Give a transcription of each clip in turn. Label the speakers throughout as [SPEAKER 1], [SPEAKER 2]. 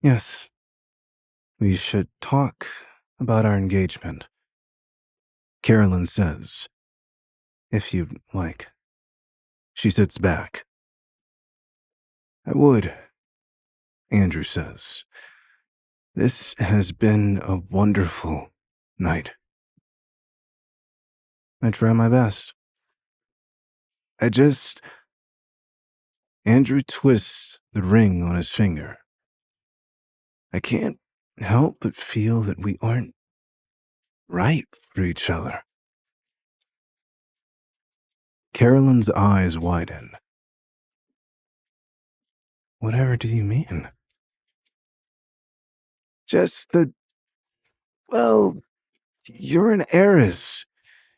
[SPEAKER 1] Yes, we should talk about our engagement, Carolyn says, if you'd like. She sits back. I would, Andrew says. This has been a wonderful night. I try my best. Andrew twists the ring on his finger. I can't help but feel that we aren't right for each other. Carolyn's eyes widen. Whatever do you mean? Just that, well, you're an heiress.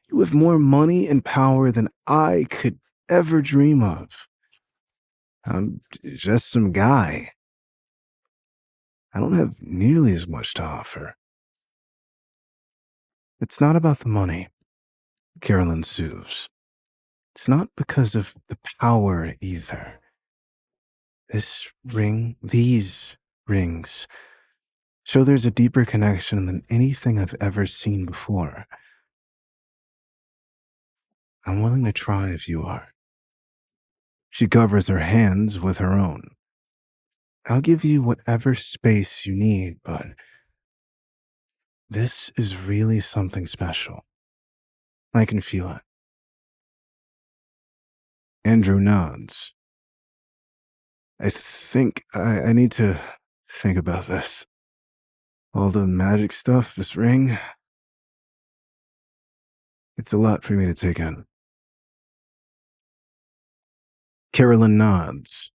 [SPEAKER 1] You have more money and power than I could ever dream of. I'm just some guy. I don't have nearly as much to offer. It's not about the money, Carolyn soothes. It's not because of the power either. These rings, show there's a deeper connection than anything I've ever seen before. I'm willing to try if you are. She covers her hands with her own. I'll give you whatever space you need, but this is really something special. I can feel it. Andrew nods. I think I need to think about this. All the magic stuff, this ring, it's a lot for me to take in. Carolyn nods.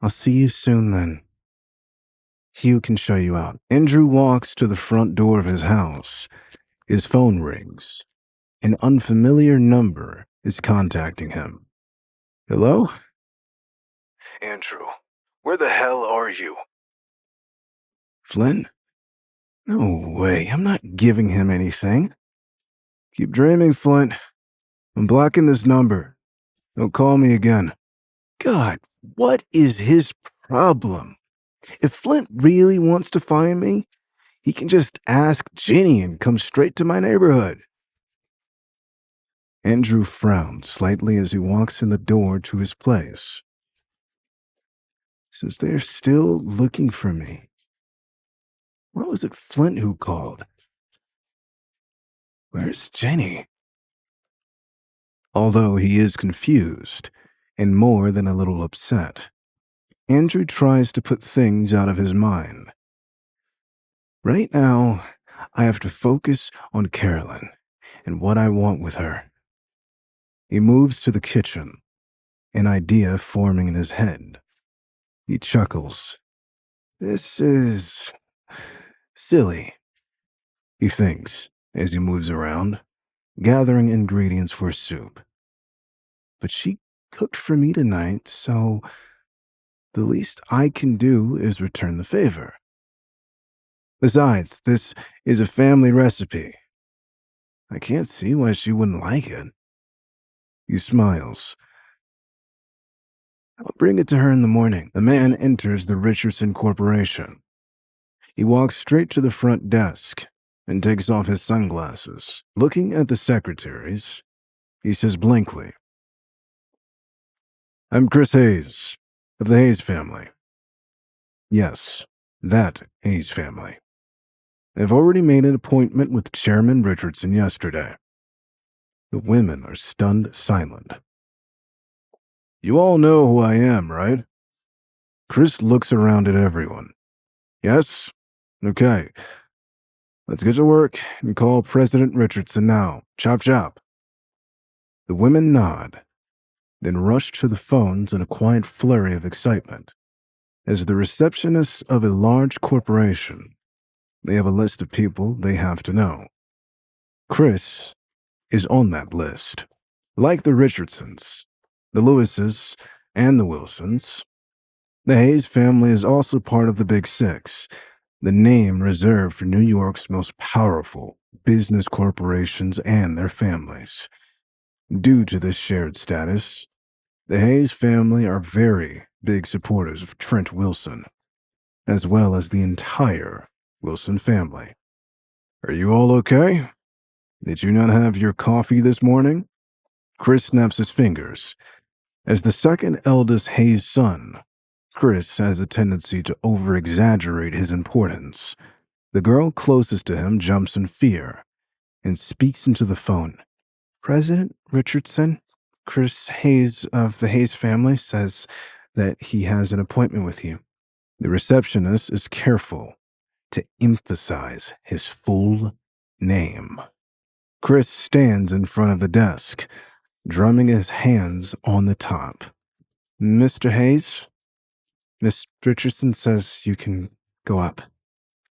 [SPEAKER 1] I'll see you soon then. Hugh can show you out. Andrew walks to the front door of his house. His phone rings. An unfamiliar number is contacting him. Hello? Andrew, where the hell are you? Flynn? No way, I'm not giving him anything. Keep dreaming, Flint. I'm blocking this number. Don't call me again. God, what is his problem? If Flint really wants to find me, he can just ask Ginny and come straight to my neighborhood. Andrew frowns slightly as he walks in the door to his place. Since they're still looking for me, why was it Flint who called? Where's Jenny? Although he is confused and more than a little upset, Andrew tries to put things out of his mind. Right now, I have to focus on Carolyn and what I want with her. He moves to the kitchen, an idea forming in his head. He chuckles. This is silly, he thinks as he moves around, gathering ingredients for soup. But she cooked for me tonight, so the least I can do is return the favor. Besides, this is a family recipe. I can't see why she wouldn't like it. He smiles. I'll bring it to her in the morning. The man enters the Richardson Corporation. He walks straight to the front desk and takes off his sunglasses. Looking at the secretaries, he says blankly, I'm Chris Hayes, of the Hayes family. Yes, that Hayes family. I've already made an appointment with Chairman Richardson yesterday. The women are stunned silent. You all know who I am, right? Chris looks around at everyone. Yes? Okay. Let's get to work and call President Richardson now. Chop chop. The women nod, then rush to the phones in a quiet flurry of excitement. As the receptionists of a large corporation, they have a list of people they have to know. Chris is on that list. Like the Richardsons, the Lewises, and the Wilsons, the Hayes family is also part of the Big Six, the name reserved for New York's most powerful business corporations and their families. Due to this shared status, The Hayes family are very big supporters of Trent Wilson, as well as the entire Wilson family. Are you all okay? Did you not have your coffee this morning? Chris snaps his fingers. As the second eldest Hayes son, Chris has a tendency to over-exaggerate his importance. The girl closest to him jumps in fear and speaks into the phone. President Richardson, Chris Hayes of the Hayes family, says that he has an appointment with you. The receptionist is careful to emphasize his full name. Chris stands in front of the desk, drumming his hands on the top. Mr. Hayes, Miss Richardson says you can go up.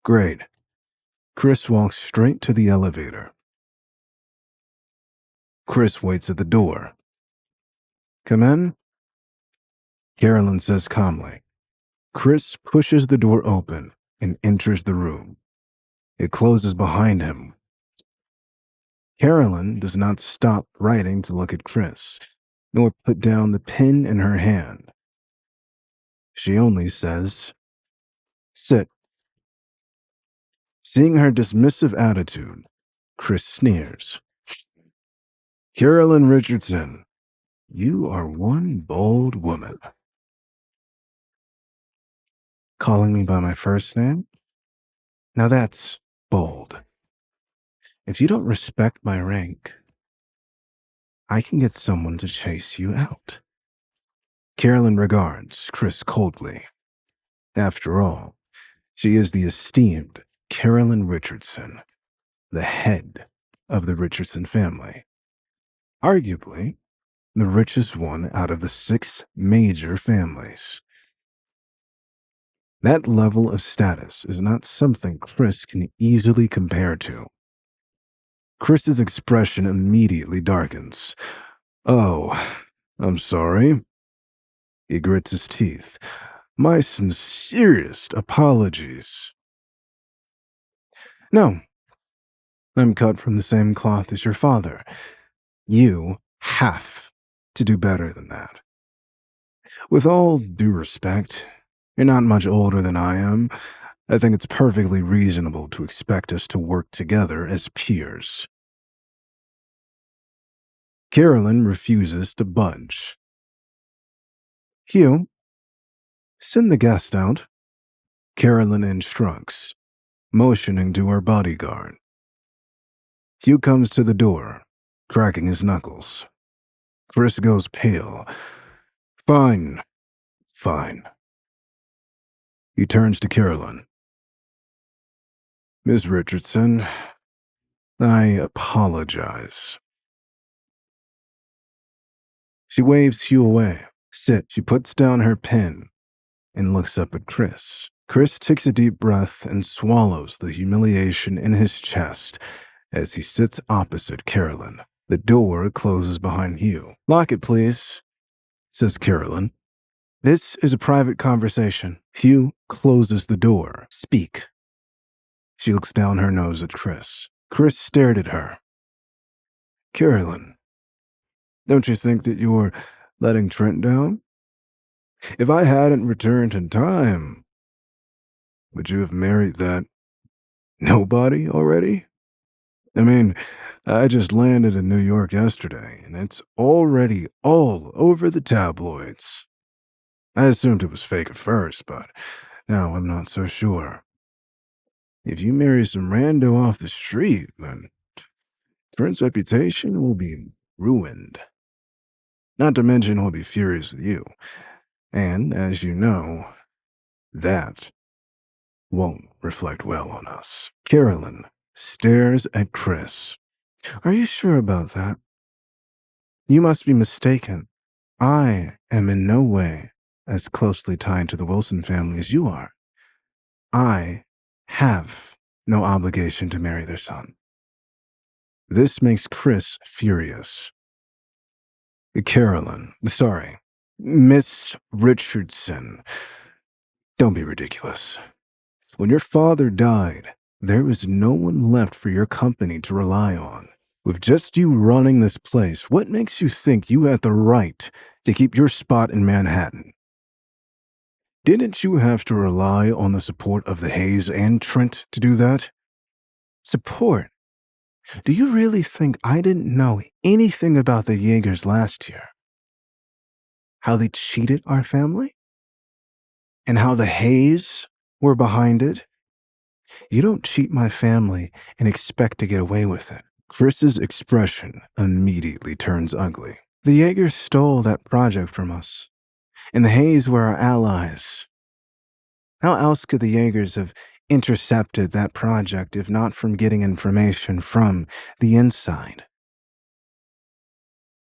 [SPEAKER 1] Great. Chris walks straight to the elevator. Chris waits at the door. Come in? Carolyn says calmly. Chris pushes the door open and enters the room. It closes behind him. Carolyn does not stop writing to look at Chris, nor put down the pen in her hand. She only says, sit. Seeing her dismissive attitude, Chris sneers. Carolyn Richardson, you are one bold woman. Calling me by my first name? Now that's bold. If you don't respect my rank, I can get someone to chase you out. Carolyn regards Chris coldly. After all, she is the esteemed Carolyn Richardson, the head of the Richardson family. Arguably, the richest one out of the 6 major families. That level of status is not something Chris can easily compare to. Chris's expression immediately darkens. Oh, I'm sorry. He grits his teeth. My sincerest apologies. No, I'm cut from the same cloth as your father. You have to do better than that. With all due respect, you're not much older than I am. I think it's perfectly reasonable to expect us to work together as peers. Carolyn refuses to budge. Hugh, send the guest out. Carolyn instructs, motioning to her bodyguard. Hugh comes to the door, cracking his knuckles. Chris goes pale. Fine. He turns to Carolyn. Miss Richardson, I apologize. She waves Hugh away. Sit. She puts down her pen and looks up at Chris. Chris takes a deep breath and swallows the humiliation in his chest as he sits opposite Carolyn. The door closes behind Hugh. Lock it, please, says Carolyn. This is a private conversation. Hugh closes the door. Speak. She looks down her nose at Chris. Chris stared at her. Carolyn, don't you think that you're letting Trent down? If I hadn't returned in time, would you have married that nobody already? I mean, I just landed in New York yesterday, and it's already all over the tabloids. I assumed it was fake at first, but now I'm not so sure. If you marry some rando off the street, then Trent's reputation will be ruined. Not to mention he'll be furious with you. And, as you know, that won't reflect well on us. Carolyn stares at Chris. Are you sure about that? You must be mistaken. I am in no way as closely tied to the Wilson family as you are. I have no obligation to marry their son. This makes Chris furious. Miss Richardson, don't be ridiculous. When your father died, there was no one left for your company to rely on. With just you running this place, what makes you think you had the right to keep your spot in Manhattan. Didn't you have to rely on the support of the Hayes and Trent to do that? Support? Do you really think I didn't know anything about the Jaegers last year? How they cheated our family? And how the Hayes were behind it? You don't cheat my family and expect to get away with it. Chris's expression immediately turns ugly. The Jaegers stole that project from us, and the Hayes were our allies. How else could the Jaegers have intercepted that project if not from getting information from the inside?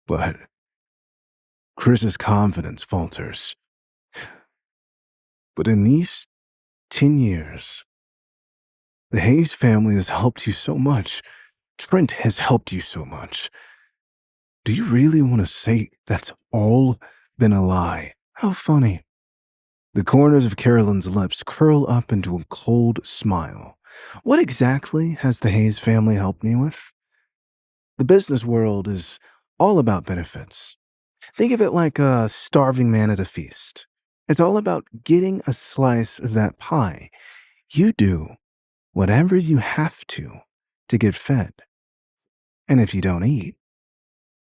[SPEAKER 1] But Chris's confidence falters. But in these 10 years, the Hayes family has helped you so much. Trent has helped you so much. Do you really want to say that's all been a lie? How funny. The corners of Carolyn's lips curl up into a cold smile. What exactly has the Hayes family helped me with? The business world is all about benefits. Think of it like a starving man at a feast. It's all about getting a slice of that pie. You do whatever you have to get fed. And if you don't eat,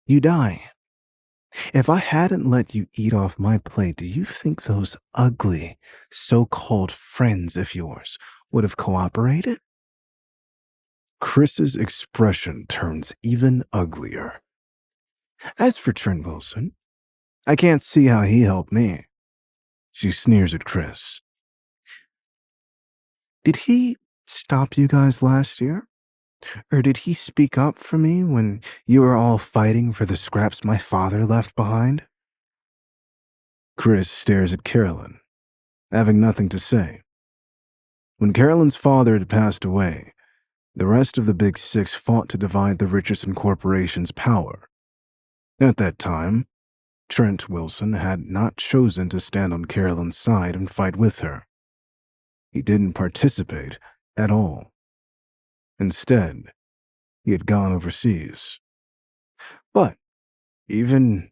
[SPEAKER 1] you die. If I hadn't let you eat off my plate, do you think those ugly, so-called friends of yours would have cooperated? Chris's expression turns even uglier. As for Trent Wilson, I can't see how he helped me. She sneers at Chris. Did he stop you guys last year? Or did he speak up for me when you were all fighting for the scraps my father left behind? Chris stares at Carolyn, having nothing to say. When Carolyn's father had passed away, the rest of the Big Six fought to divide the Richardson Corporation's power. At that time, Trent Wilson had not chosen to stand on Carolyn's side and fight with her. He didn't participate at all. Instead, he had gone overseas. But even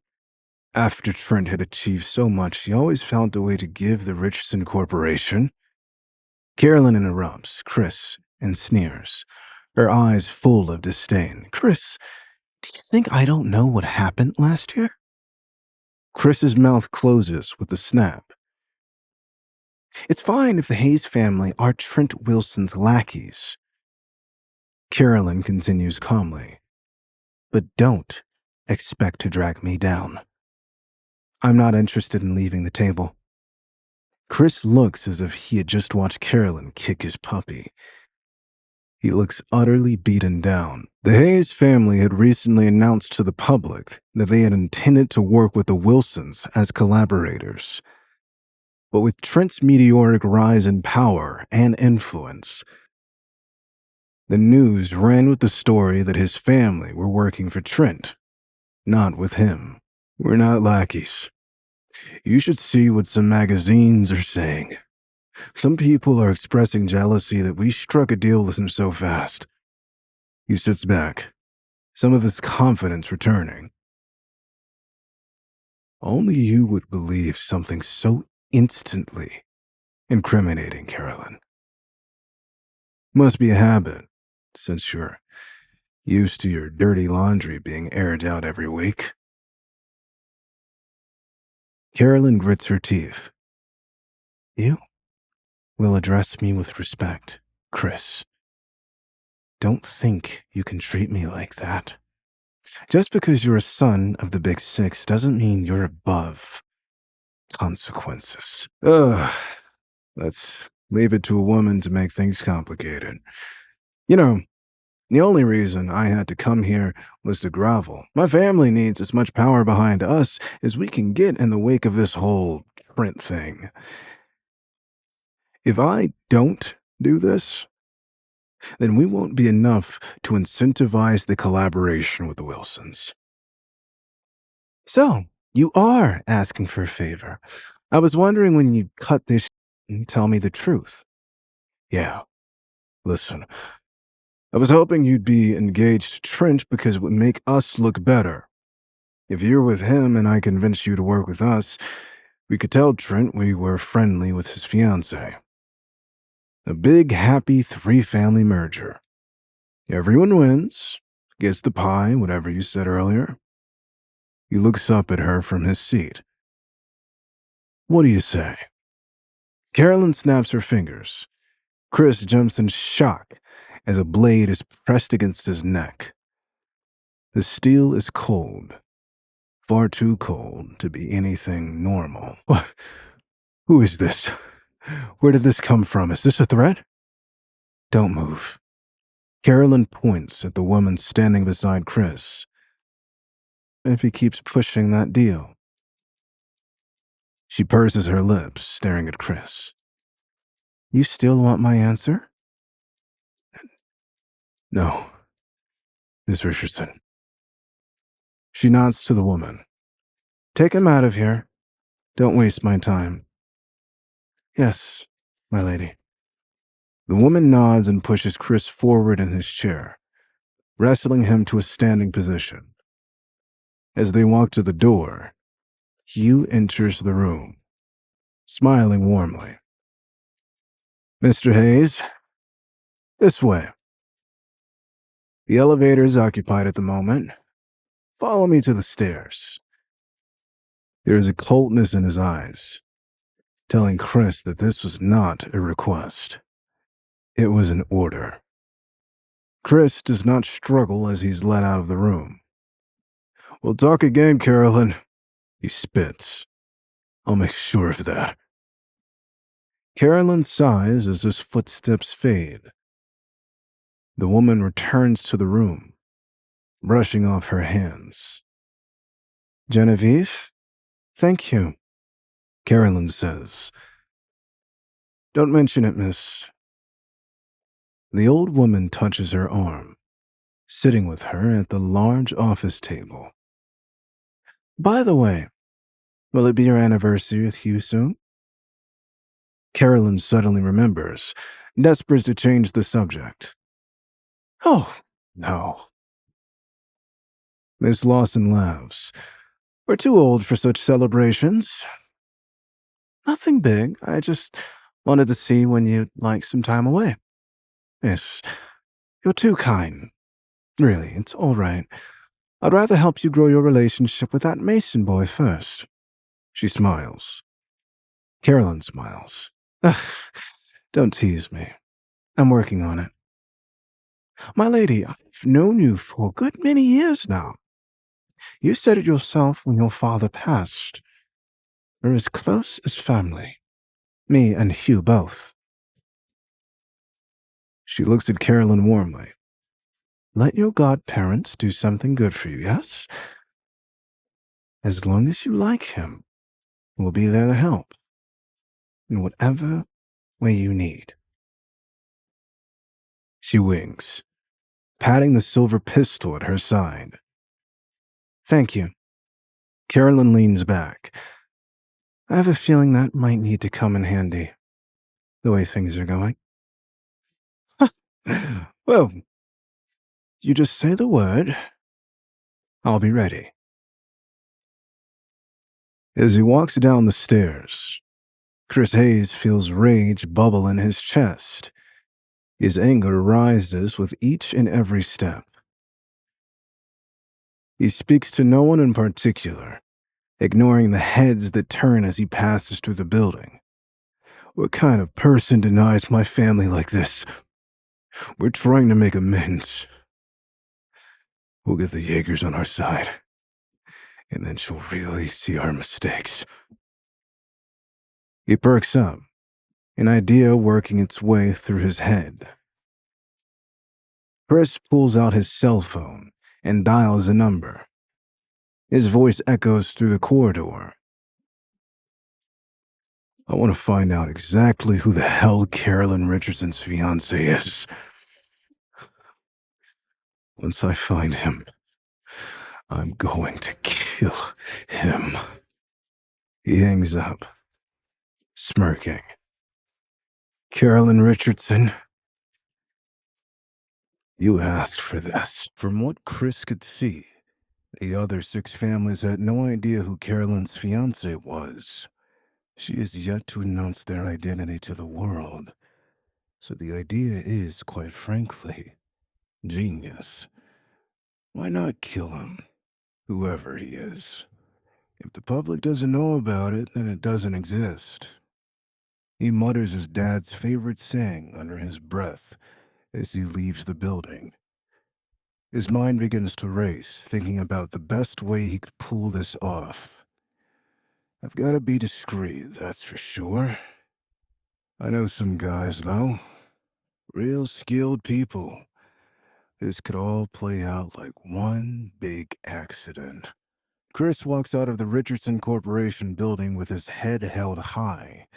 [SPEAKER 1] after Trent had achieved so much, he always found a way to give the Richardson Corporation. Carolyn interrupts Chris and sneers, her eyes full of disdain. Chris, do you think I don't know what happened last year? Chris's mouth closes with a snap. It's fine if the Hayes family are Trent Wilson's lackeys. Carolyn continues calmly. But don't expect to drag me down. I'm not interested in leaving the table. Chris looks as if he had just watched Carolyn kick his puppy. He looks utterly beaten down. The Hayes family had recently announced to the public that they had intended to work with the Wilsons as collaborators. But with Trent's meteoric rise in power and influence, the news ran with the story that his family were working for Trent, not with him. We're not lackeys. You should see what some magazines are saying. Some people are expressing jealousy that we struck a deal with him so fast. He sits back, some of his confidence returning. Only you would believe something so instantly incriminating, Carolyn. Must be a habit, since you're used to your dirty laundry being aired out every week. Carolyn grits her teeth. You will address me with respect, Chris. Don't think you can treat me like that. Just because you're a son of the Big Six doesn't mean you're above consequences. Let's leave it to a woman to make things complicated. You know, the only reason I had to come here was to grovel. My family needs as much power behind us as we can get in the wake of this whole Trent thing. If I don't do this, then we won't be enough to incentivize the collaboration with the Wilsons. So, you are asking for a favor. I was wondering when you'd cut this and tell me the truth. Yeah, listen. I was hoping you'd be engaged to Trent because it would make us look better. If you're with him and I convince you to work with us, we could tell Trent we were friendly with his fiancée. A big, happy three-family merger. Everyone wins, gets the pie, whatever you said earlier. He looks up at her from his seat. What do you say? Carolyn snaps her fingers. Chris jumps in shock as a blade is pressed against his neck. The steel is cold. Far too cold to be anything normal. Who is this? Where did this come from? Is this a threat? Don't move. Carolyn points at the woman standing beside Chris. If he keeps pushing that deal. She purses her lips, staring at Chris. You still want my answer? No, Miss Richardson. She nods to the woman. Take him out of here. Don't waste my time. Yes, my lady. The woman nods and pushes Chris forward in his chair, wrestling him to a standing position. As they walk to the door, Hugh enters the room, smiling warmly. Mr. Hayes, this way. The elevator is occupied at the moment. Follow me to the stairs. There is a coldness in his eyes, telling Chris that this was not a request. It was an order. Chris does not struggle as he's led out of the room. We'll talk again, Carolyn. He spits. I'll make sure of that. Carolyn sighs as his footsteps fade. The woman returns to the room, brushing off her hands. Genevieve? Thank you, Carolyn says. Don't mention it, miss. The old woman touches her arm, sitting with her at the large office table. By the way, will it be your anniversary with Hugh soon? Carolyn suddenly remembers, desperate to change the subject. Oh, no. Miss Lawson laughs. We're too old for such celebrations. Nothing big. I just wanted to see when you'd like some time away. Miss, you're too kind. Really, it's all right. I'd rather help you grow your relationship with that Mason boy first. She smiles. Carolyn smiles. Ugh, don't tease me. I'm working on it. My lady, I've known you for a good many years now. You said it yourself when your father passed. We're as close as family. Me and Hugh both. She looks at Carolyn warmly. Let your godparents do something good for you, yes? As long as you like him, we'll be there to help. In whatever way you need. She winks, patting the silver pistol at her side. Thank you. Carolyn leans back. I have a feeling that might need to come in handy, the way things are going. Well, you just say the word. I'll be ready. As he walks down the stairs, Chris Hayes feels rage bubble in his chest. His anger rises with each and every step. He speaks to no one in particular, ignoring the heads that turn as he passes through the building. What kind of person denies my family like this? We're trying to make amends. We'll get the Jaegers on our side, and then she'll really see our mistakes. He perks up, an idea working its way through his head. Chris pulls out his cell phone and dials a number. His voice echoes through the corridor. I want to find out exactly who the hell Carolyn Richardson's fiancé is. Once I find him, I'm going to kill him. He hangs up, smirking. Carolyn Richardson, you asked for this. From what Chris could see, The other 6 families had no idea who Carolyn's fiance was. She is yet to announce their identity to the world. So the idea is, quite frankly, genius. Why not kill him, whoever he is? If the public doesn't know about it, then it doesn't exist. He mutters his dad's favorite saying under his breath as he leaves the building. His mind begins to race, thinking about the best way he could pull this off. I've got to be discreet, that's for sure. I know some guys, though. Real skilled people. This could all play out like one big accident. Chris walks out of the Richardson Corporation building with his head held high,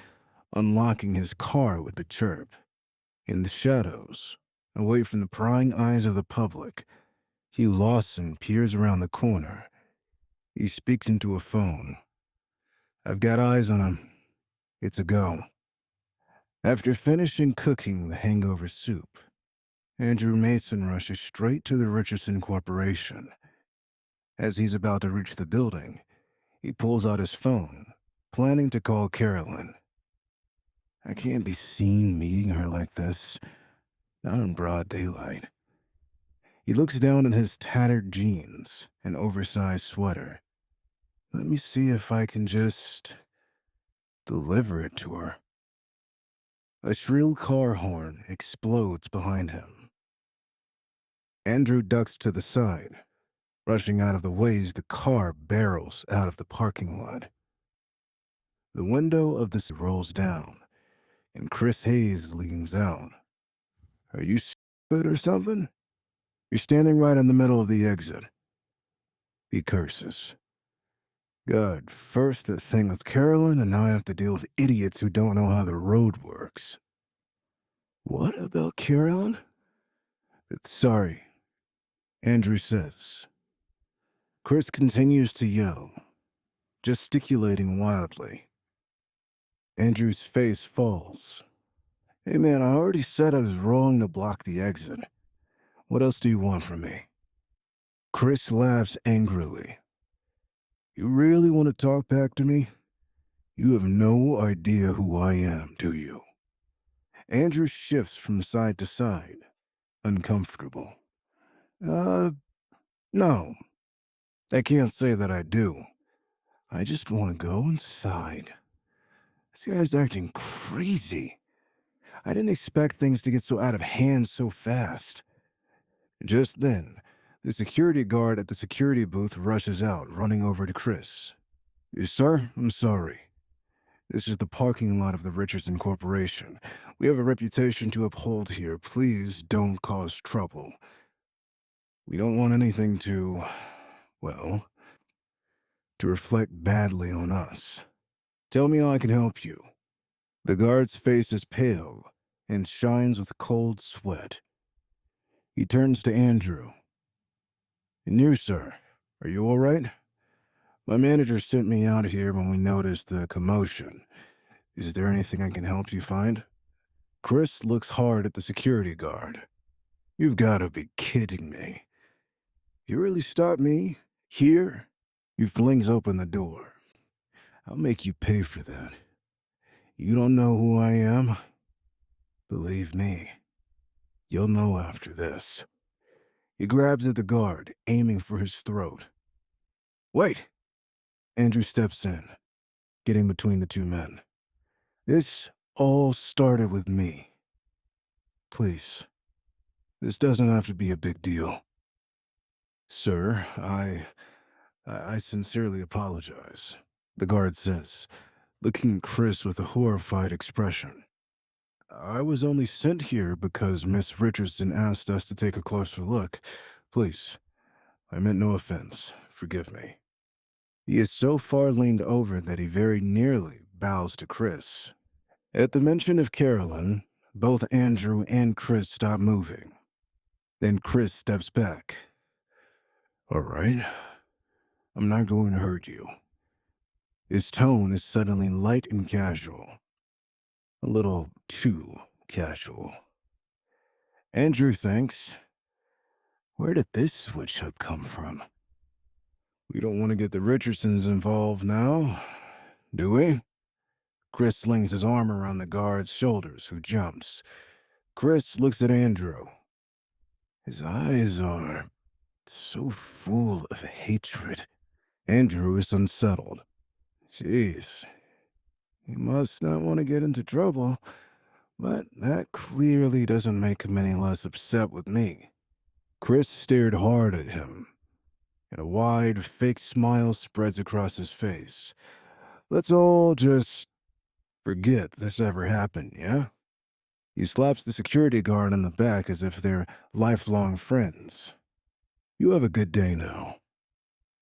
[SPEAKER 1] unlocking his car with a chirp. In the shadows, away from the prying eyes of the public, Hugh Lawson peers around the corner. He speaks into a phone. I've got eyes on him. It's a go. After finishing cooking the hangover soup, Andrew Mason rushes straight to the Richardson Corporation. As he's about to reach the building, he pulls out his phone, planning to call Carolyn. I can't be seen meeting her like this, not in broad daylight. He looks down at his tattered jeans and oversized sweater. Let me see if I can just deliver it to her. A shrill car horn explodes behind him. Andrew ducks to the side. Rushing out of the way as the car barrels out of the parking lot. The window of the rolls down, and Chris Hayes leans out. Are you stupid or something? You're standing right in the middle of the exit. He curses. God, first the thing with Carolyn, and now I have to deal with idiots who don't know how the road works. What about Carolyn? Sorry, Andrew says. Chris continues to yell, gesticulating wildly. Andrew's face falls. Hey man, I already said I was wrong to block the exit. What else do you want from me? Chris laughs angrily. You really want to talk back to me? You have no idea who I am, do you? Andrew shifts from side to side, uncomfortable. No. I can't say that I do. I just want to go inside. This guy's acting crazy. I didn't expect things to get so out of hand so fast. Just then, the security guard at the security booth rushes out, running over to Chris. Sir, I'm sorry. This is the parking lot of the Richardson Corporation. We have a reputation to uphold here. Please don't cause trouble. We don't want anything to, well, to reflect badly on us. Tell me how I can help you. The guard's face is pale and shines with cold sweat. He turns to Andrew. And you, sir, are you all right? My manager sent me out here when we noticed the commotion. Is there anything I can help you find? Chris looks hard at the security guard. You've got to be kidding me. You really stopped me? Here? He flings open the door. I'll make you pay for that. You don't know who I am? Believe me, you'll know after this. He grabs at the guard, aiming for his throat. Wait! Andrew steps in, getting between the two men. This all started with me. Please, this doesn't have to be a big deal. Sir, I sincerely apologize, the guard says, looking at Chris with a horrified expression. I was only sent here because Miss Richardson asked us to take a closer look. Please, I meant no offense. Forgive me. He is so far leaned over that he very nearly bows to Chris. At the mention of Carolyn, both Andrew and Chris stop moving. Then Chris steps back. All right, I'm not going to hurt you. His tone is suddenly light and casual. A little too casual. Andrew thinks, where did this switch up come from? We don't want to get the Richardsons involved now, do we? Chris slings his arm around the guard's shoulders, who jumps. Chris looks at Andrew. His eyes are so full of hatred. Andrew is unsettled. Jeez. He must not want to get into trouble, but that clearly doesn't make him any less upset with me. Chris stared hard at him, and a wide, fake smile spreads across his face. Let's all just forget this ever happened, yeah? He slaps the security guard on the back as if they're lifelong friends. You have a good day now.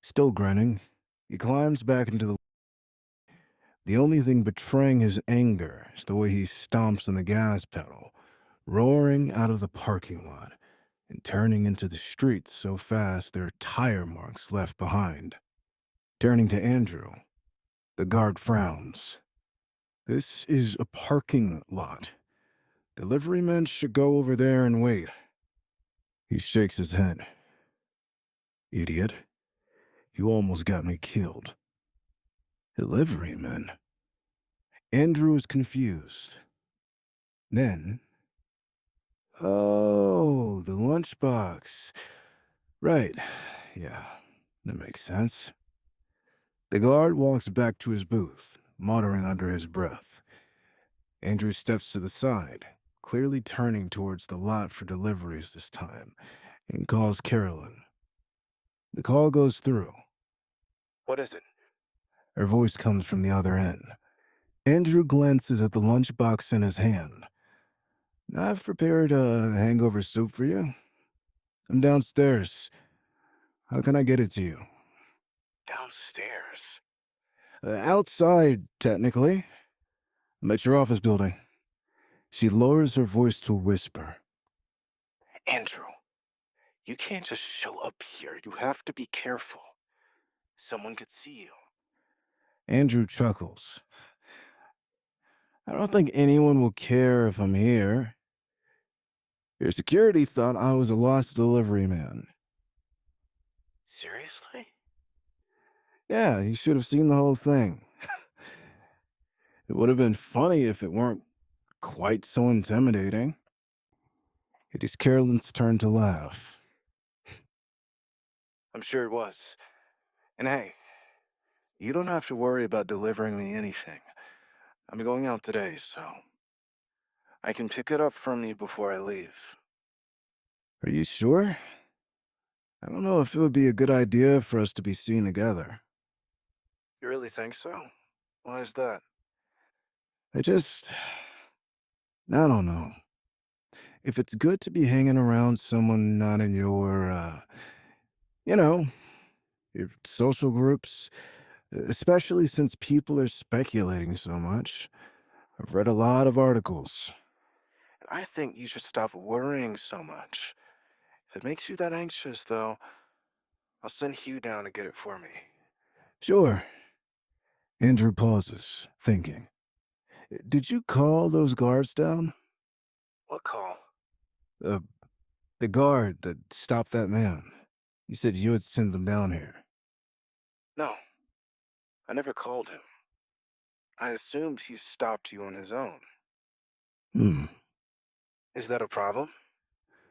[SPEAKER 1] Still grinning, he climbs back into the... The only thing betraying his anger is the way he stomps on the gas pedal, roaring out of the parking lot and turning into the street so fast there are tire marks left behind. Turning to Andrew, the guard frowns. This is a parking lot. Delivery men should go over there and wait. He shakes his head. Idiot. You almost got me killed. Delivery men? Andrew is confused. Then... Oh, the lunchbox. Right. Yeah, that makes sense. The guard walks back to his booth, muttering under his breath. Andrew steps to the side, clearly turning towards the lot for deliveries this time, and calls Carolyn. The call goes through. What is it? Her voice comes from the other end. Andrew glances at the lunchbox in his hand. I've prepared a hangover soup for you. I'm downstairs. How can I get it to you? Downstairs? Outside, technically. I'm at your office building. She lowers her voice to a whisper. Andrew, you can't just show up here. You have to be careful. Someone could see you. Andrew chuckles. I don't think anyone will care if I'm here. Your security thought I was a lost delivery man. Seriously? Yeah, you should have seen the whole thing. It would have been funny if it weren't quite so intimidating. It is Carolyn's turn to laugh. I'm sure it was. And hey, you don't have to worry about delivering me anything. I'm going out today, so I can pick it up from you before I leave. Are you sure? I don't know if it would be a good idea for us to be seen together. You really think so? Why is that? I don't know. If it's good to be hanging around someone not in your, your social groups, especially since people are speculating so much. I've read a lot of articles. I think you should stop worrying so much. If it makes you that anxious, though, I'll send Hugh down to get it for me. Sure. Andrew pauses, thinking. Did you call those guards down? What call? The guard that stopped that man. You said you had sent them down here. No, I never called him. I assumed he stopped you on his own. Is that a problem?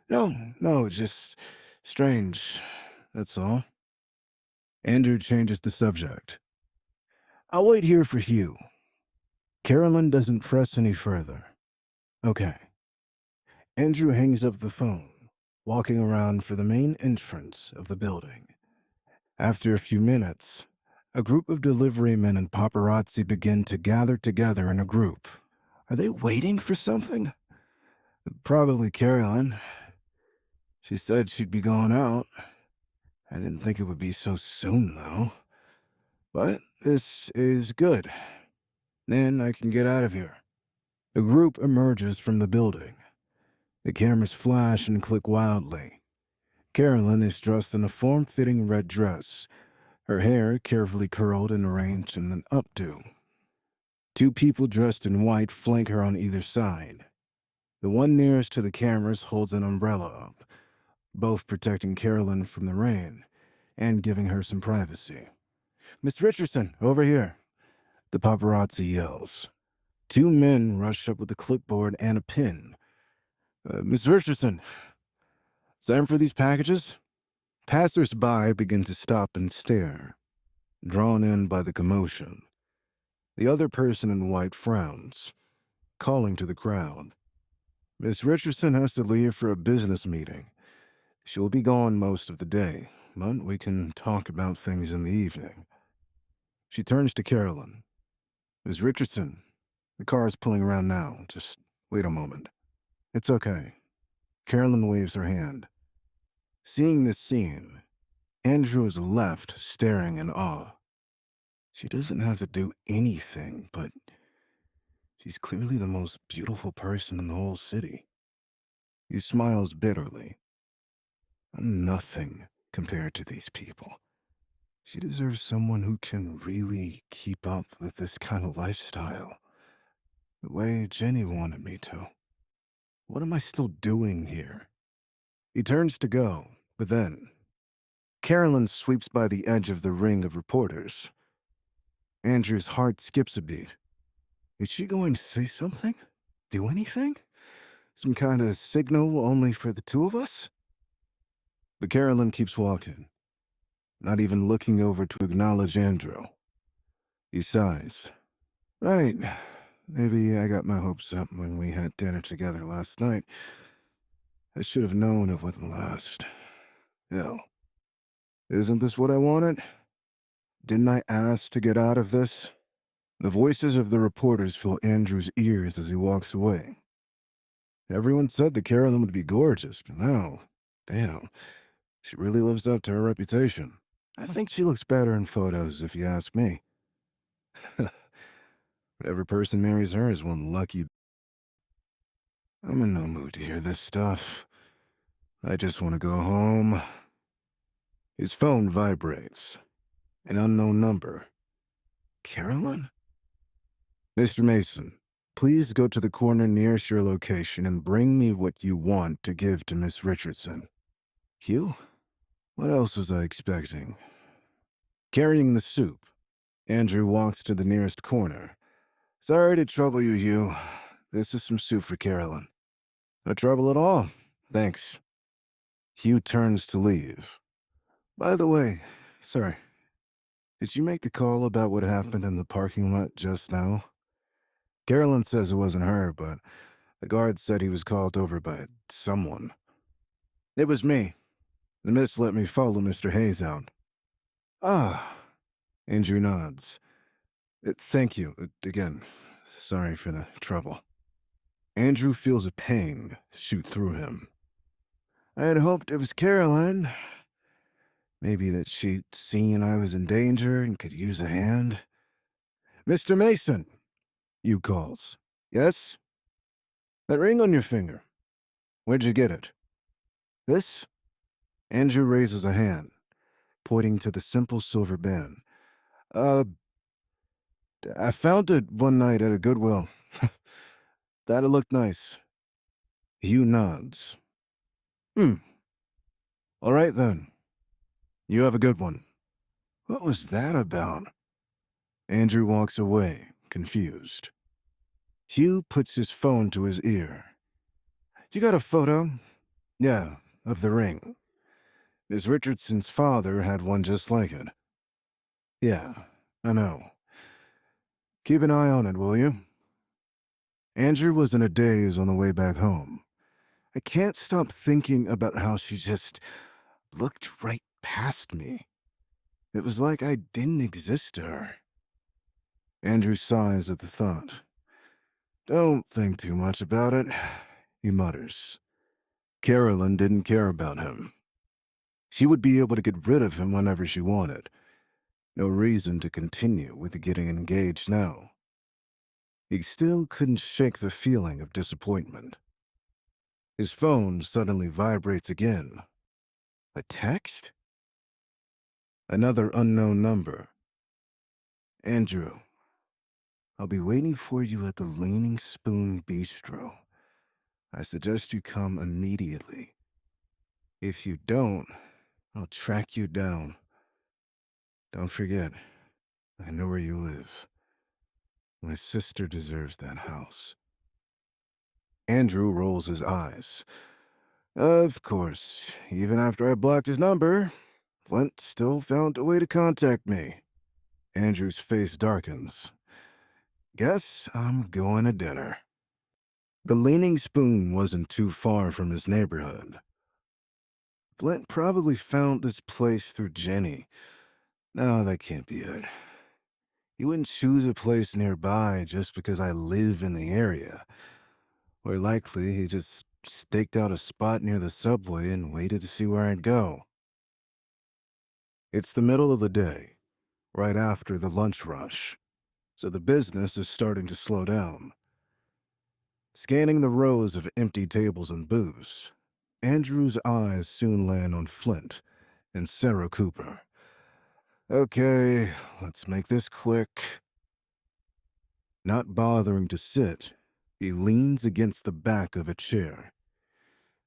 [SPEAKER 1] No, just strange, that's all. Andrew changes the subject. I'll wait here for Hugh. Carolyn doesn't press any further. Okay. Andrew hangs up the phone, walking around for the main entrance of the building. After a few minutes, a group of delivery men and paparazzi begin to gather together in a group. Are they waiting for something? Probably Carolyn. She said she'd be going out. I didn't think it would be so soon, though. But this is good. Then I can get out of here. The group emerges from the building. The cameras flash and click wildly. Carolyn is dressed in a form-fitting red dress, her hair carefully curled and arranged in an updo. Two people dressed in white flank her on either side. The one nearest to the cameras holds an umbrella up, both protecting Carolyn from the rain, and giving her some privacy. "Miss Richardson, over here," the paparazzi yells. Two men rush up with a clipboard and a pen. "Miss Richardson, time for these packages?" Passers-by begin to stop and stare, drawn in by the commotion. The other person in white frowns, calling to the crowd. "Miss Richardson has to leave for a business meeting. She'll be gone most of the day, but we can talk about things in the evening." She turns to Carolyn. "Miss Richardson, the car is pulling around now. Just wait a moment." "It's okay." Carolyn waves her hand. Seeing this scene, Andrew is left staring in awe. She doesn't have to do anything, but she's clearly the most beautiful person in the whole city. He smiles bitterly. "I'm nothing compared to these people. She deserves someone who can really keep up with this kind of lifestyle, the way Jenny wanted me to. What am I still doing here?" He turns to go, but then Carolyn sweeps by the edge of the ring of reporters. Andrew's heart skips a beat. Is she going to say something? Do anything? Some kind of signal only for the two of us? But Carolyn keeps walking, not even looking over to acknowledge Andrew. He sighs. "Right. Maybe I got my hopes up when we had dinner together last night. I should have known it wouldn't last. Hell, isn't this what I wanted? Didn't I ask to get out of this?" The voices of the reporters fill Andrew's ears as he walks away. Everyone said that Carolyn would be gorgeous, but now, damn, she really lives up to her reputation. I think she looks better in photos, if you ask me. Whatever person marries her is one lucky. I'm in no mood to hear this stuff. I just want to go home. His phone vibrates. An unknown number. Carolyn? "Mr. Mason, please go to the corner nearest your location and bring me what you want to give to Miss Richardson." Hugh? What else was I expecting? Carrying the soup, Andrew walks to the nearest corner. "Sorry to trouble you, Hugh. This is some soup for Carolyn." "No trouble at all. Thanks." Hugh turns to leave. "By the way, sorry, did you make the call about what happened in the parking lot just now?" Carolyn says it wasn't her, but the guard said he was called over by someone. "It was me. The miss let me follow Mr. Hayes out." "Ah." Andrew nods. Thank you. Again, sorry for the trouble." Andrew feels a pain shoot through him. "I had hoped it was Caroline. Maybe that she'd seen I was in danger and could use a hand." "Mr. Mason," Hugh calls. "Yes?" "That ring on your finger. Where'd you get it?" "This?" Andrew raises a hand, pointing to the simple silver band. Uh, I found it one night at a Goodwill. Thought it looked nice." Hugh nods. All right then. You have a good one." What was that about? Andrew walks away, confused. Hugh puts his phone to his ear. "You got a photo?" "Yeah, of the ring. Miss Richardson's father had one just like it." "Yeah, I know. Keep an eye on it, will you?" Andrew was in a daze on the way back home. I can't stop thinking about how she just looked right past me. It was like I didn't exist to her. Andrew sighs at the thought. "Don't think too much about it," he mutters. Carolyn didn't care about him. She would be able to get rid of him whenever she wanted. No reason to continue with getting engaged now. He still couldn't shake the feeling of disappointment. His phone suddenly vibrates again. A text? Another unknown number. "Andrew, I'll be waiting for you at the Leaning Spoon Bistro. I suggest you come immediately. If you don't, I'll track you down Don't forget, I know where you live. My sister deserves that house. Andrew rolls his eyes. Of course, even after I blocked his number, Flint still found a way to contact me. Andrew's face darkens. Guess I'm going to dinner. The Leaning Spoon wasn't too far from his neighborhood. Flint probably found this place through Jenny. No, that can't be it. He wouldn't choose a place nearby just because I live in the area. Or likely, he just staked out a spot near the subway and waited to see where I'd go. It's the middle of the day, right after the lunch rush, so the business is starting to slow down. Scanning the rows of empty tables and booths, Andrew's eyes soon land on Flint and Sarah Cooper. Okay, let's make this quick. Not bothering to sit, he leans against the back of a chair.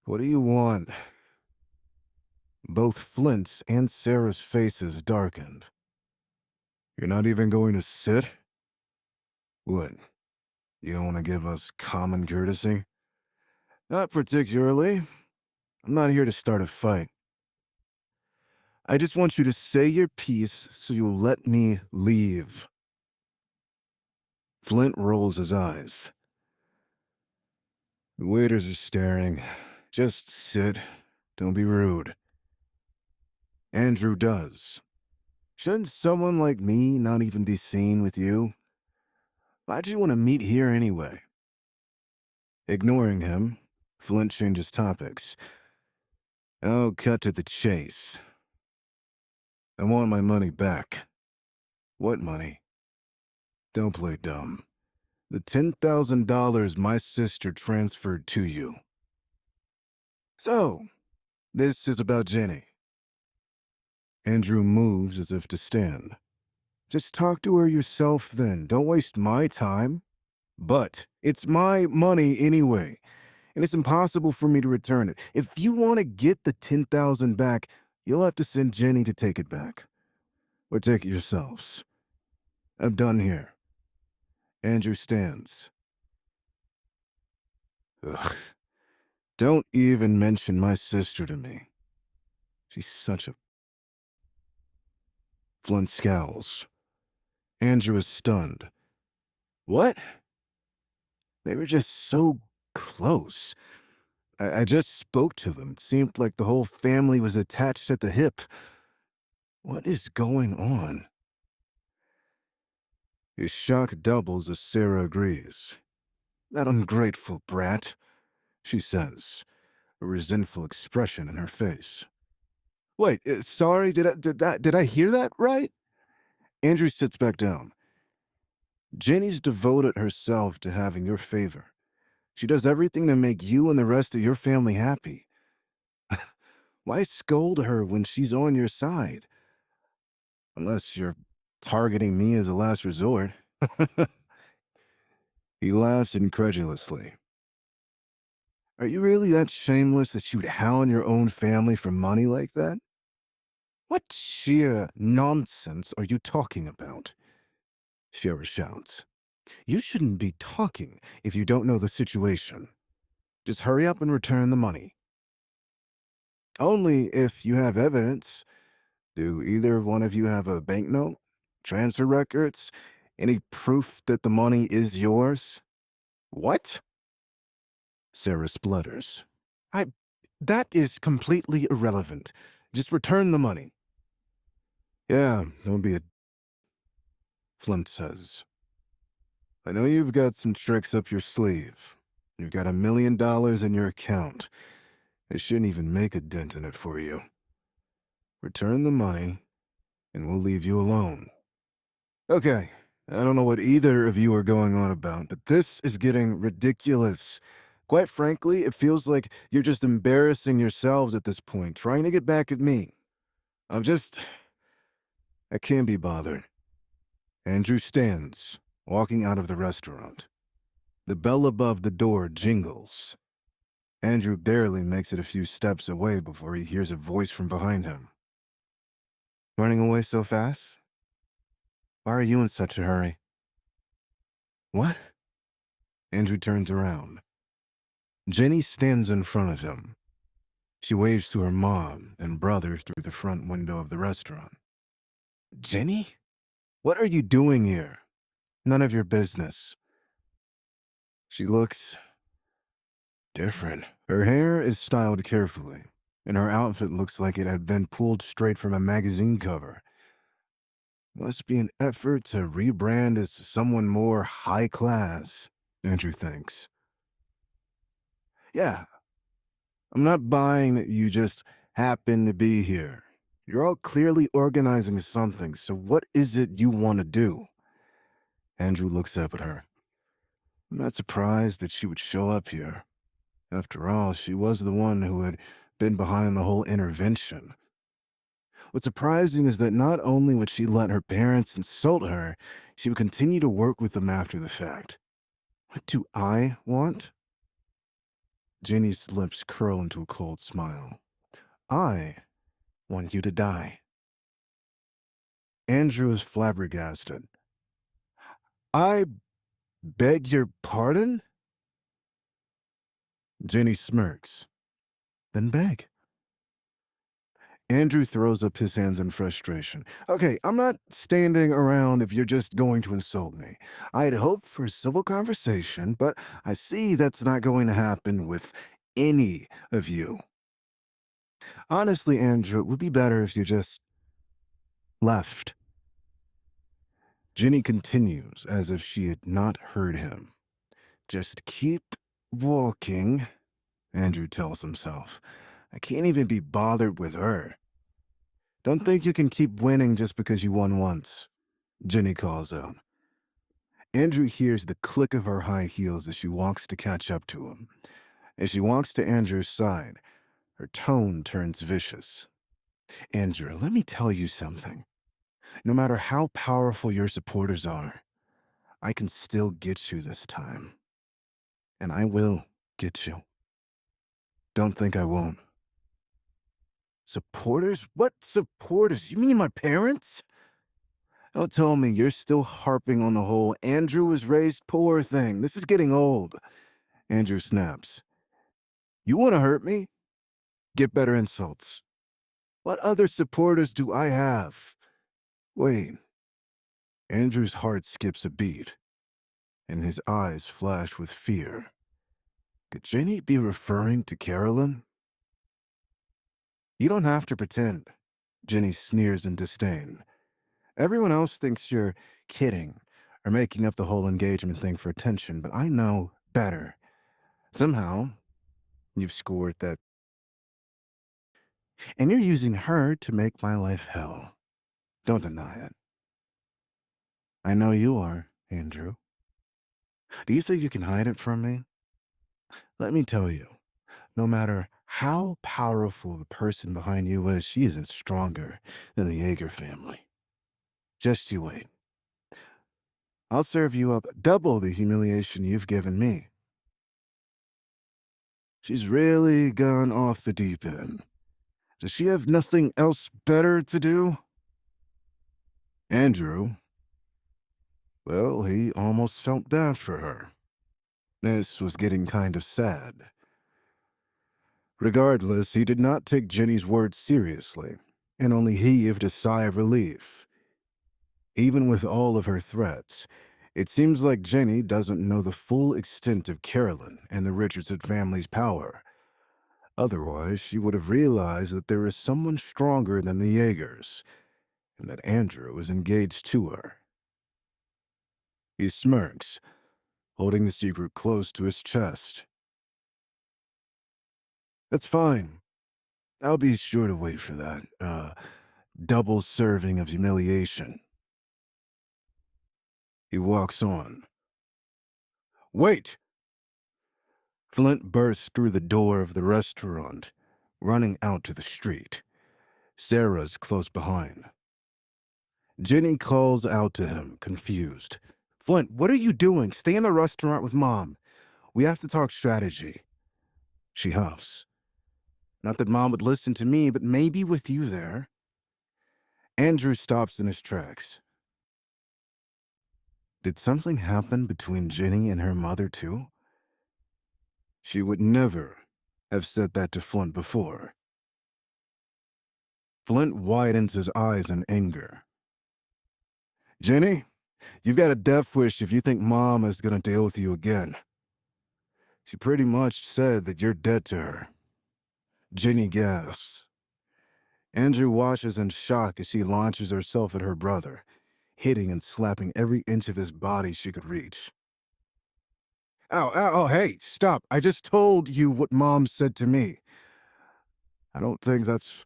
[SPEAKER 1] What do you want? Both Flint's and Sarah's faces darkened. You're not even going to sit? What? You don't want to give us common courtesy? Not particularly. I'm not here to start a fight. I just want you to say your piece so you'll let me leave. Flint rolls his eyes. The waiters are staring. Just sit. Don't be rude. Andrew does. Shouldn't someone like me not even be seen with you? Why'd you want to meet here anyway? Ignoring him, Flint changes topics. Oh, cut to the chase. I want my money back. What money? Don't play dumb. The $10,000 my sister transferred to you. So, this is about Jenny. Andrew moves as if to stand. Just talk to her yourself then. Don't waste my time. But it's my money anyway, and it's impossible for me to return it. If you want to get the $10,000 back, you'll have to send Jenny to take it back. Or take it yourselves. I'm done here. Andrew stands. Ugh. Don't even mention my sister to me. She's such a... Flint scowls. Andrew is stunned. What? They were just so close. I just spoke to them. It seemed like the whole family was attached at the hip. What is going on? His shock doubles as Sarah agrees. That ungrateful brat, she says, a resentful expression in her face. Wait, sorry, did I hear that right? Andrew sits back down. Jenny's devoted herself to having your favor. She does everything to make you and the rest of your family happy. Why scold her when she's on your side? Unless you're targeting me as a last resort. He laughs incredulously. Are you really that shameless that you'd hound your own family for money like that? What sheer nonsense are you talking about? Shara shouts. You shouldn't be talking if you don't know the situation. Just hurry up and return the money. Only if you have evidence. Do either one of you have a banknote, transfer records, any proof that the money is yours? What? Sarah splutters. That is completely irrelevant. Just return the money. Yeah, don't be a... Flint says. I know you've got some tricks up your sleeve. You've got $1 million in your account. I shouldn't even make a dent in it for you. Return the money, and we'll leave you alone. Okay, I don't know what either of you are going on about, but this is getting ridiculous. Quite frankly, it feels like you're just embarrassing yourselves at this point, trying to get back at me. I can't be bothered. Andrew stands, walking out of the restaurant. The bell above the door jingles. Andrew barely makes it a few steps away before he hears a voice from behind him. Running away so fast? Why are you in such a hurry? What? Andrew turns around. Jenny stands in front of him. She waves to her mom and brother through the front window of the restaurant. Jenny? What are you doing here? None of your business. She looks different. Her hair is styled carefully, and her outfit looks like it had been pulled straight from a magazine cover. Must be an effort to rebrand as someone more high class, Andrew thinks. Yeah, I'm not buying that you just happen to be here. You're all clearly organizing something, so what is it you want to do? Andrew looks up at her. I'm not surprised that she would show up here. After all, she was the one who had been behind the whole intervention. What's surprising is that not only would she let her parents insult her, she would continue to work with them after the fact. What do I want? Jenny's lips curl into a cold smile. I want you to die. Andrew is flabbergasted. I beg your pardon? Jenny smirks. Then beg. Andrew throws up his hands in frustration. Okay, I'm not standing around if you're just going to insult me. I'd hoped for a civil conversation, but I see that's not going to happen with any of you. Honestly, Andrew, it would be better if you just left. Jenny continues as if she had not heard him. Just keep walking, Andrew tells himself. I can't even be bothered with her. Don't think you can keep winning just because you won once, Jenny calls out. Andrew hears the click of her high heels as she walks to catch up to him. As she walks to Andrew's side, her tone turns vicious. Andrew, let me tell you something. No matter how powerful your supporters are, I can still get you this time. And I will get you. Don't think I won't. Supporters? What supporters? You mean my parents? Don't tell me you're still harping on the whole Andrew was raised poor thing. This is getting old. Andrew snaps. You want to hurt me? Get better insults. What other supporters do I have? Wait. Andrew's heart skips a beat, and his eyes flash with fear. Could Jenny be referring to Carolyn? You don't have to pretend, Jenny sneers in disdain. Everyone else thinks you're kidding or making up the whole engagement thing for attention, but I know better. Somehow, you've scored that. And you're using her to make my life hell. Don't deny it. I know you are, Andrew. Do you think you can hide it from me? Let me tell you, no matter how powerful the person behind you is, she isn't stronger than the Yeager family. Just you wait. I'll serve you up double the humiliation you've given me. She's really gone off the deep end. Does she have nothing else better to do? Andrew, well, he almost felt bad for her. This was getting kind of sad. Regardless, he did not take Jenny's words seriously, and only heaved a sigh of relief. Even with all of her threats, it seems like Jenny doesn't know the full extent of Carolyn and the Richardson family's power. Otherwise, she would have realized that there is someone stronger than the Yeagers, and that Andrew is engaged to her. He smirks, holding the secret close to his chest. That's fine. I'll be sure to wait for that, double serving of humiliation. He walks on. Wait! Flint bursts through the door of the restaurant, running out to the street. Sarah's close behind. Jenny calls out to him, confused. Flint, what are you doing? Stay in the restaurant with Mom. We have to talk strategy. She huffs. Not that Mom would listen to me, but maybe with you there. Andrew stops in his tracks. Did something happen between Jenny and her mother, too? She would never have said that to Flint before. Flint widens his eyes in anger. Jenny, you've got a death wish if you think Mom is going to deal with you again. She pretty much said that you're dead to her. Jenny gasps. Andrew watches in shock as she launches herself at her brother, hitting and slapping every inch of his body she could reach. Ow, ow, oh, hey, stop. I just told you what Mom said to me. I don't think that's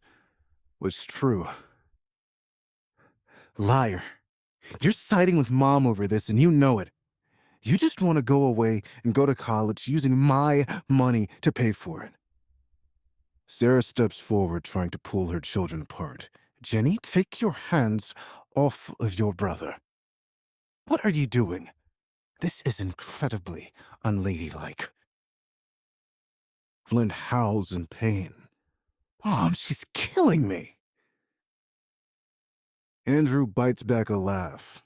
[SPEAKER 1] what's true. Liar. You're siding with Mom over this, and you know it. You just want to go away and go to college using my money to pay for it. Sarah steps forward, trying to pull her children apart. Jenny, take your hands off of your brother. What are you doing? This is incredibly unladylike. Flint howls in pain. Mom, she's killing me. Andrew bites back a laugh.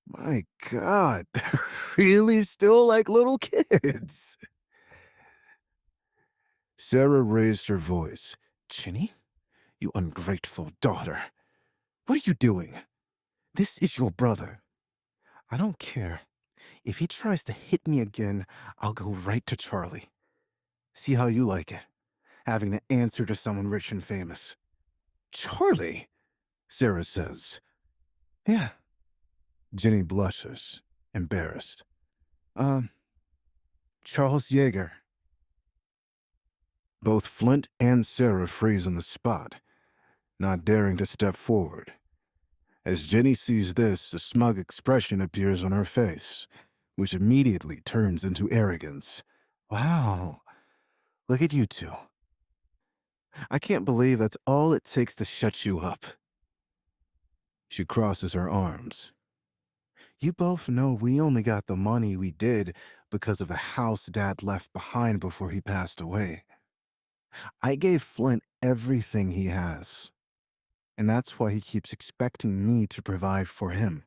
[SPEAKER 1] My God, they're really still like little kids. Sarah raised her voice. Jenny, you ungrateful daughter. What are you doing? This is your brother. I don't care. If he tries to hit me again, I'll go right to Charlie. See how you like it, having to answer to someone rich and famous. Charlie, Sarah says. Yeah. Jenny blushes, embarrassed. Charles Yeager. Both Flint and Sarah freeze on the spot, not daring to step forward. As Jenny sees this, a smug expression appears on her face, which immediately turns into arrogance. Wow, look at you two. I can't believe that's all it takes to shut you up. She crosses her arms. You both know we only got the money we did because of the house Dad left behind before he passed away. I gave Flint everything he has, and that's why he keeps expecting me to provide for him.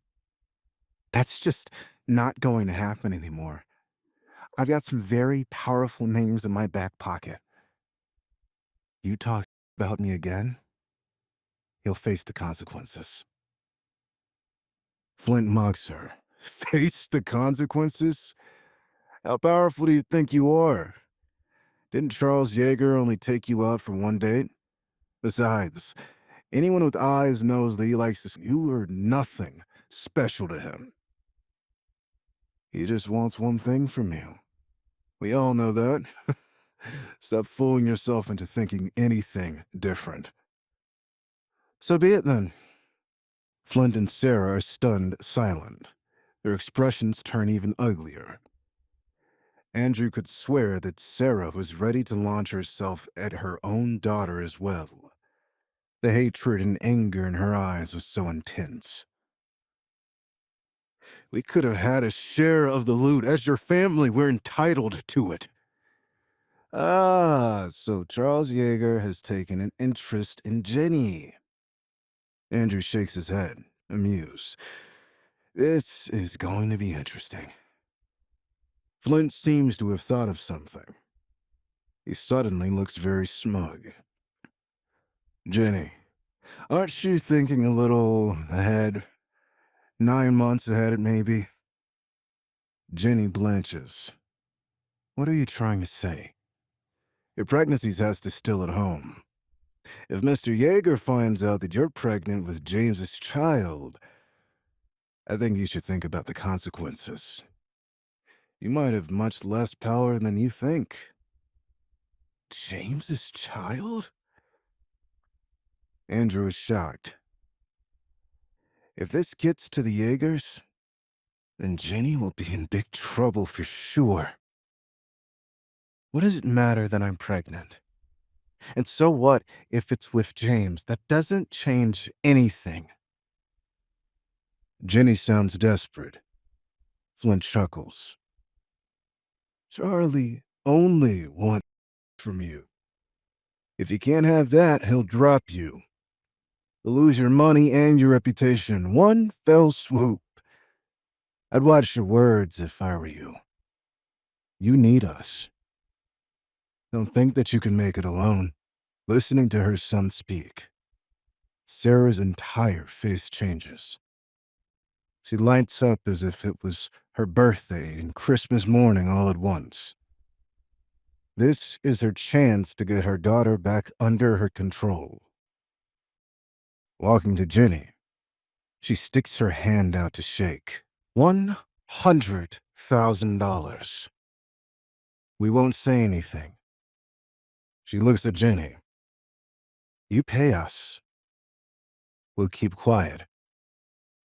[SPEAKER 1] That's just not going to happen anymore. I've got some very powerful names in my back pocket. You talk about me again, he'll face the consequences. Flint mocks her. Face the consequences? How powerful do you think you are? Didn't Charles Yeager only take you out for one date? Besides, anyone with eyes knows that he likes to see you are nothing special to him. He just wants one thing from you. We all know that. Stop fooling yourself into thinking anything different. So be it then. Flint and Sarah are stunned silent. Their expressions turn even uglier. Andrew could swear that Sarah was ready to launch herself at her own daughter as well. The hatred and anger in her eyes was so intense. We could have had a share of the loot. As your family, we're entitled to it. Ah, so Charles Yeager has taken an interest in Jenny. Andrew shakes his head, amused. This is going to be interesting. Flint seems to have thought of something. He suddenly looks very smug. Jenny, aren't you thinking a little ahead? 9 months ahead, maybe? Jenny blanches. What are you trying to say? Your pregnancy's has to still at home. If Mr. Yeager finds out that you're pregnant with James's child, I think you should think about the consequences. You might have much less power than you think. James's child? Andrew is shocked. If this gets to the Yeagers, then Jenny will be in big trouble for sure. What does it matter that I'm pregnant? And so what if it's with James? That doesn't change anything. Jenny sounds desperate. Flint chuckles. Charlie only wants from you. If you can't have that, he'll drop you. You'll lose your money and your reputation in one fell swoop. I'd watch your words if I were you. You need us. Don't think that you can make it alone. Listening to her son speak, Sarah's entire face changes. She lights up as if it was her birthday and Christmas morning all at once. This is her chance to get her daughter back under her control. Walking to Jenny, she sticks her hand out to shake. $100,000. We won't say anything. She looks at Jenny. You pay us. We'll keep quiet.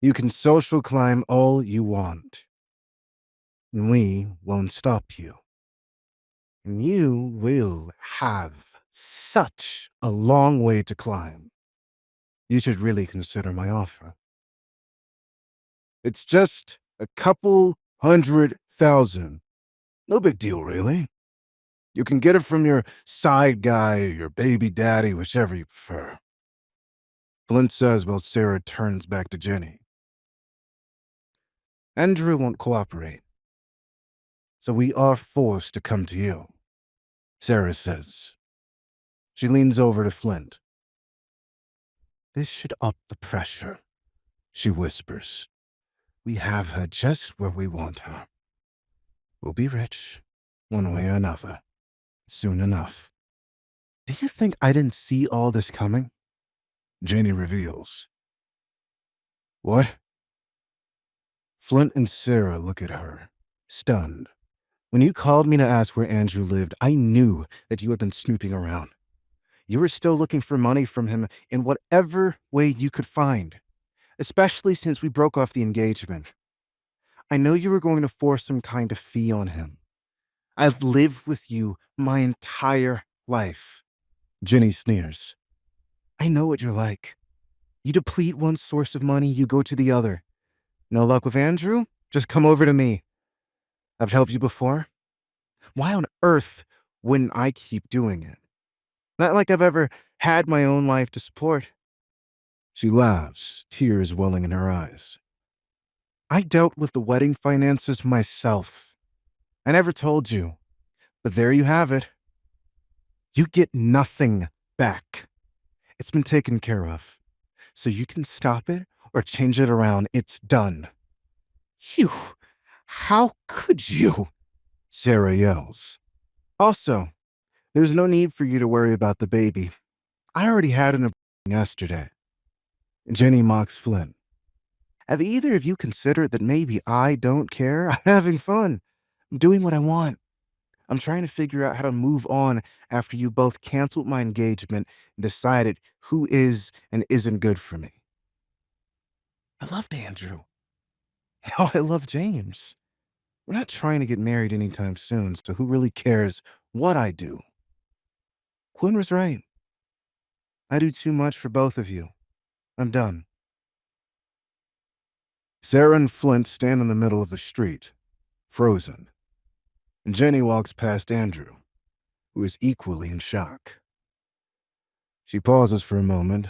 [SPEAKER 1] You can social climb all you want. And we won't stop you. And you will have such a long way to climb. You should really consider my offer. It's just a couple 100,000. No big deal, really. You can get it from your side guy or your baby daddy, whichever you prefer. Flint says while Sarah turns back to Jenny. Andrew won't cooperate, so we are forced to come to you, Sarah says. She leans over to Flint. This should up the pressure, she whispers. We have her just where we want her. We'll be rich, one way or another, soon enough. Do you think I didn't see all this coming? Jenny reveals. What? Flint and Sarah look at her, stunned. When you called me to ask where Andrew lived, I knew that you had been snooping around. You were still looking for money from him in whatever way you could find, especially since we broke off the engagement. I know you were going to force some kind of fee on him. I've lived with you my entire life. Jenny sneers. I know what you're like. You deplete one source of money, you go to the other. No luck with Andrew? Just come over to me. I've helped you before. Why on earth wouldn't I keep doing it? Not like I've ever had my own life to support. She laughs, tears welling in her eyes. I dealt with the wedding finances myself. I never told you, but there you have it. You get nothing back. It's been taken care of. So you can stop it or change it around. It's done. You, how could you? Sarah yells. Also, there's no need for you to worry about the baby. I already had an abortion yesterday. Jenny mocks Flynn. Have either of you considered that maybe I don't care? I'm having fun. I'm doing what I want. I'm trying to figure out how to move on after you both canceled my engagement and decided who is and isn't good for me. I loved Andrew. Now I love James. We're not trying to get married anytime soon, so who really cares what I do? Quinn was right. I do too much for both of you. I'm done. Sarah and Flint stand in the middle of the street, frozen. And Jenny walks past Andrew, who is equally in shock. She pauses for a moment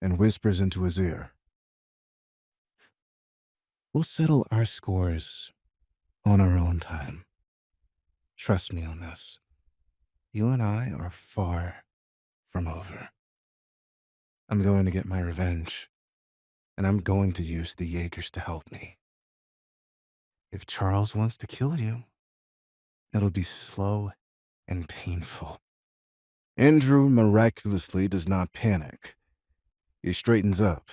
[SPEAKER 1] and whispers into his ear. We'll settle our scores on our own time. Trust me on this. You and I are far from over. I'm going to get my revenge, and I'm going to use the Jaegers to help me. If Charles wants to kill you, it'll be slow and painful. Andrew miraculously does not panic. He straightens up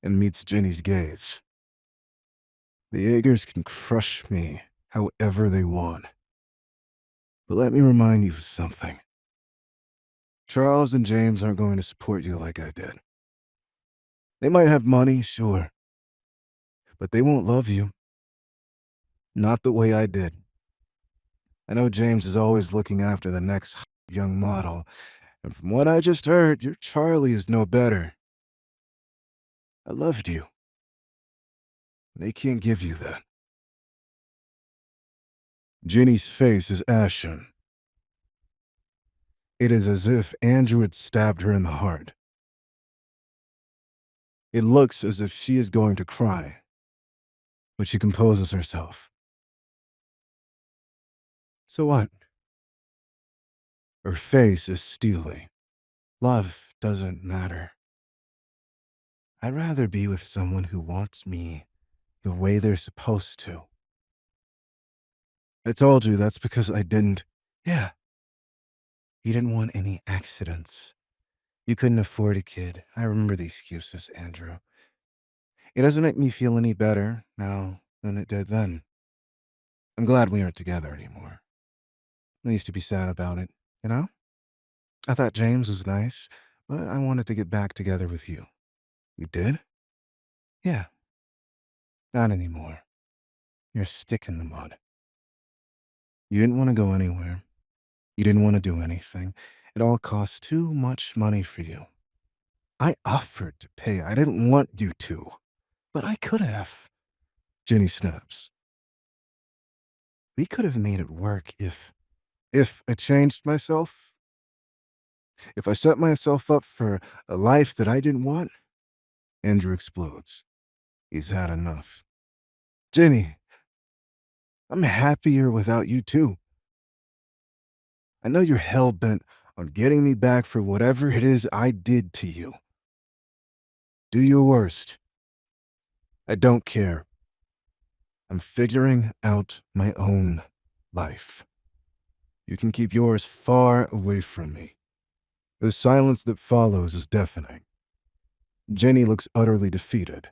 [SPEAKER 1] and meets Jenny's gaze. The Jaegers can crush me however they want. But let me remind you of something. Charles and James aren't going to support you like I did. They might have money, sure, but they won't love you. Not the way I did. I know James is always looking after the next young model, and from what I just heard, your Charlie is no better. I loved you. They can't give you that. Jenny's face is ashen. It is as if Andrew had stabbed her in the heart. It looks as if she is going to cry, but she composes herself. So what? Her face is steely. Love doesn't matter. I'd rather be with someone who wants me the way they're supposed to. I told you that's because I didn't. Yeah. You didn't want any accidents. You couldn't afford a kid. I remember the excuses, Andrew. It doesn't make me feel any better now than it did then. I'm glad we aren't together anymore. I used to be sad about it, you know? I thought James was nice, but I wanted to get back together with you. You did? Yeah. Not anymore. You're a stick in the mud. You didn't want to go anywhere. You didn't want to do anything. It all cost too much money for you. I offered to pay. I didn't want you to, but I could have. Jenny snaps. We could have made it work if I changed myself. If I set myself up for a life that I didn't want. Andrew explodes. He's had enough. Jenny, I'm happier without you too. I know you're hell-bent on getting me back for whatever it is I did to you. Do your worst. I don't care. I'm figuring out my own life. You can keep yours far away from me. The silence that follows is deafening. Jenny looks utterly defeated.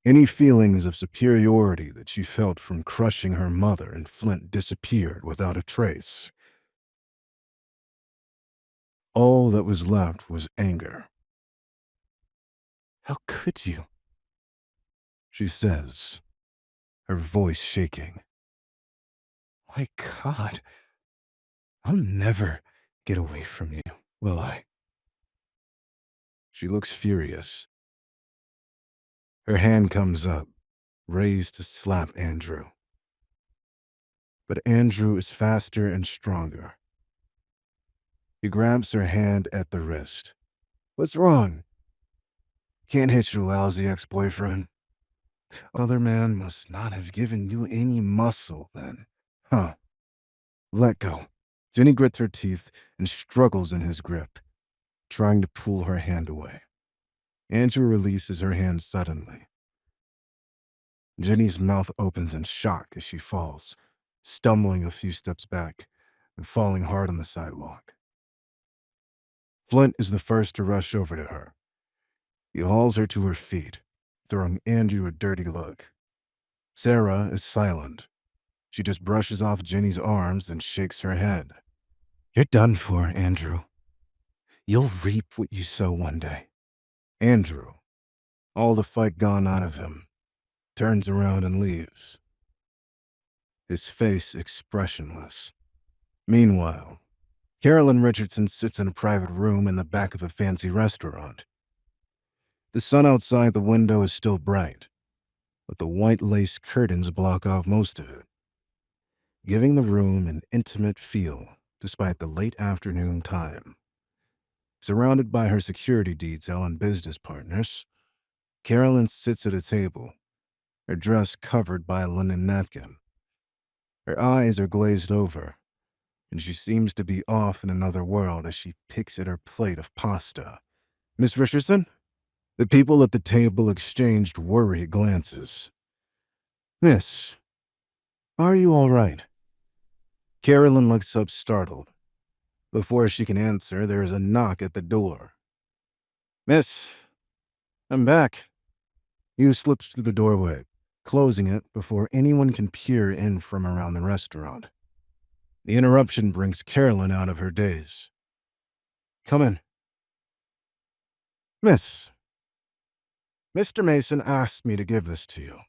[SPEAKER 1] Any feelings of superiority that she felt from crushing her mother and Flint disappeared without a trace. All that was left was anger. How could you? She says, her voice shaking. My God, I'll never get away from you, will I? She looks furious. Her hand comes up, raised to slap Andrew. But Andrew is faster and stronger. He grabs her hand at the wrist. What's wrong? Can't hit your lousy ex-boyfriend. Other man must not have given you any muscle then. Huh. Let go. Jenny grits her teeth and struggles in his grip, trying to pull her hand away. Andrew releases her hand suddenly. Jenny's mouth opens in shock as she falls, stumbling a few steps back and falling hard on the sidewalk. Flint is the first to rush over to her. He hauls her to her feet, throwing Andrew a dirty look. Sarah is silent. She just brushes off Jenny's arms and shakes her head. You're done for, Andrew. You'll reap what you sow one day. Andrew, all the fight gone out of him, turns around and leaves, his face expressionless. Meanwhile, Carolyn Richardson sits in a private room in the back of a fancy restaurant. The sun outside the window is still bright, but the white lace curtains block off most of it, giving the room an intimate feel despite the late afternoon time. Surrounded by her security detail and business partners, Carolyn sits at a table, her dress covered by a linen napkin. Her eyes are glazed over, and she seems to be off in another world as she picks at her plate of pasta. Miss Richardson? The people at the table exchanged worried glances. Miss, are you all right? Carolyn looks up startled. Before she can answer, there is a knock at the door. Miss, I'm back. Hugh slips through the doorway, closing it before anyone can peer in from around the restaurant. The interruption brings Carolyn out of her daze. Come in. Miss, Mr. Mason asked me to give this to you.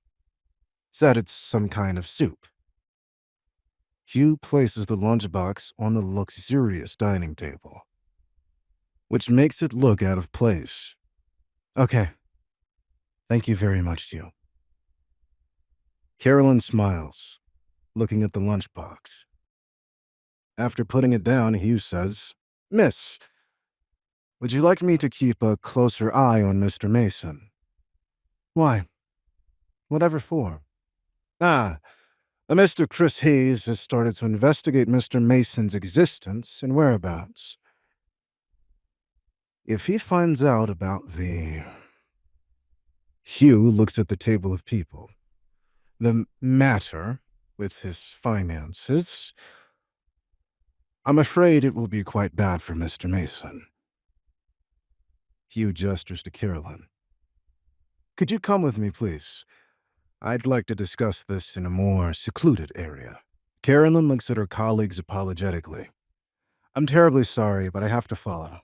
[SPEAKER 1] Said it's some kind of soup. Hugh places the lunchbox on the luxurious dining table, which makes it look out of place. Okay. Thank you very much, Hugh. Carolyn smiles, looking at the lunchbox. After putting it down, Hugh says, Miss, would you like me to keep a closer eye on Mr. Mason? Why? Whatever for? Ah, a Mr. Chris Hayes has started to investigate Mr. Mason's existence and whereabouts. If he finds out about the... Hugh looks at the table of people. The matter with his finances, I'm afraid it will be quite bad for Mr. Mason. Hugh gestures to Carolyn. Could you come with me, please? I'd like to discuss this in a more secluded area. Carolyn looks at her colleagues apologetically. I'm terribly sorry, but I have to follow.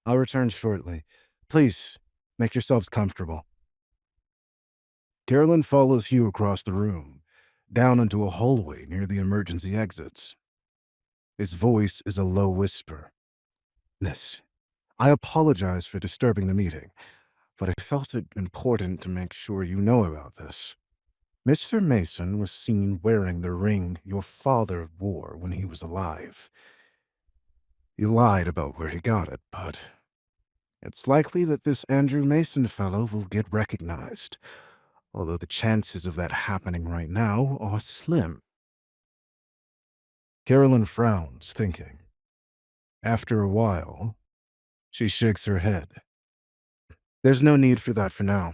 [SPEAKER 1] I'll return shortly. Please, make yourselves comfortable. Carolyn follows Hugh across the room, down into a hallway near the emergency exits. His voice is a low whisper. Miss, I apologize for disturbing the meeting, but I felt it important to make sure you know about this. Mr. Mason was seen wearing the ring your father wore when he was alive. He lied about where he got it, but it's likely that this Andrew Mason fellow will get recognized, although the chances of that happening right now are slim. Carolyn frowns, thinking. After a while, she shakes her head. There's no need for that for now.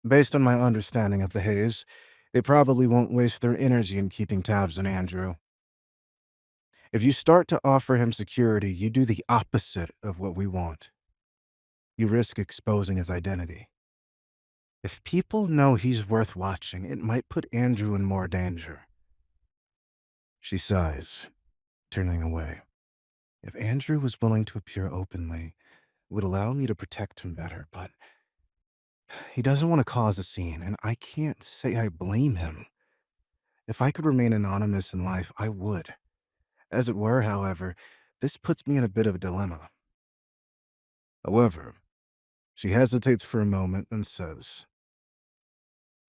[SPEAKER 1] Based on my understanding of the Hayes, they probably won't waste their energy in keeping tabs on Andrew. If you start to offer him security, you do the opposite of what we want. You risk exposing his identity. If people know he's worth watching, it might put Andrew in more danger. She sighs, turning away. If Andrew was willing to appear openly, it would allow me to protect him better, but he doesn't want to cause a scene, and I can't say I blame him. If I could remain anonymous in life, I would. As it were, however, this puts me in a bit of a dilemma. However, she hesitates for a moment and says,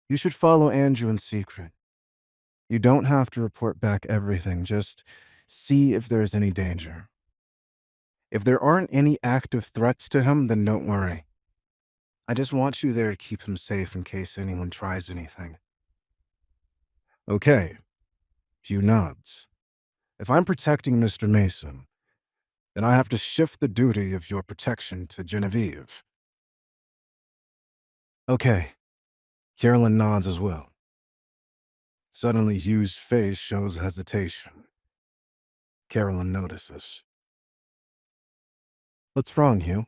[SPEAKER 1] You should follow Andrew in secret. You don't have to report back everything, just see if there is any danger. If there aren't any active threats to him, then don't worry. I just want you there to keep him safe in case anyone tries anything. Okay. Hugh nods. If I'm protecting Mr. Mason, then I have to shift the duty of your protection to Genevieve. Okay. Carolyn nods as well. Suddenly, Hugh's face shows hesitation. Carolyn notices. What's wrong, Hugh?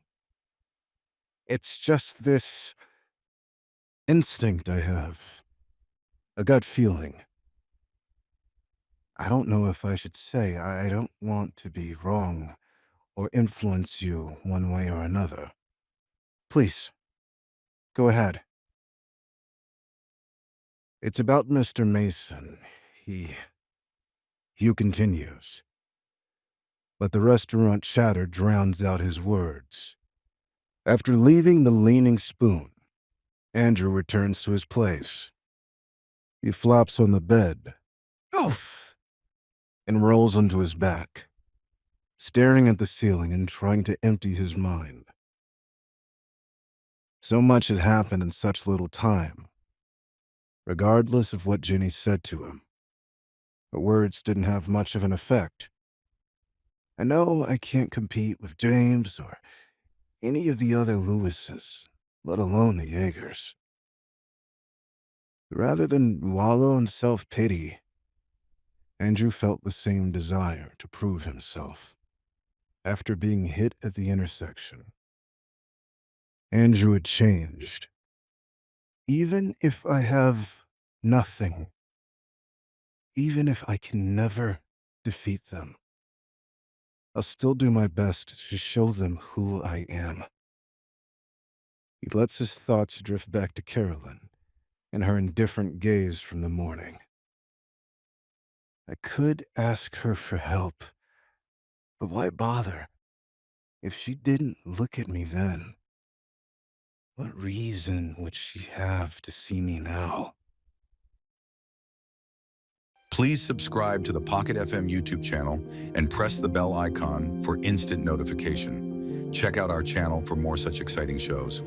[SPEAKER 1] It's just this instinct I have. A gut feeling. I don't know if I should say. I don't want to be wrong or influence you one way or another. Please, go ahead. It's about Mr. Mason. Hugh continues. But the restaurant chatter drowns out his words. After leaving the Leaning Spoon, Andrew returns to his place. He flops on the bed, oof, and rolls onto his back, staring at the ceiling and trying to empty his mind. So much had happened in such little time. Regardless of what Jenny said to him, her words didn't have much of an effect. I know I can't compete with James or any of the other Lewises, let alone the Yeagers. Rather than wallow in self-pity, Andrew felt the same desire to prove himself. After being hit at the intersection, Andrew had changed. Even if I have nothing, even if I can never defeat them, I'll still do my best to show them who I am. He lets his thoughts drift back to Carolyn and her indifferent gaze from the morning. I could ask her for help, but why bother? If she didn't look at me then, what reason would she have to see me now?
[SPEAKER 2] Please subscribe to the Pocket FM YouTube channel and press the bell icon for instant notification. Check out our channel for more such exciting shows.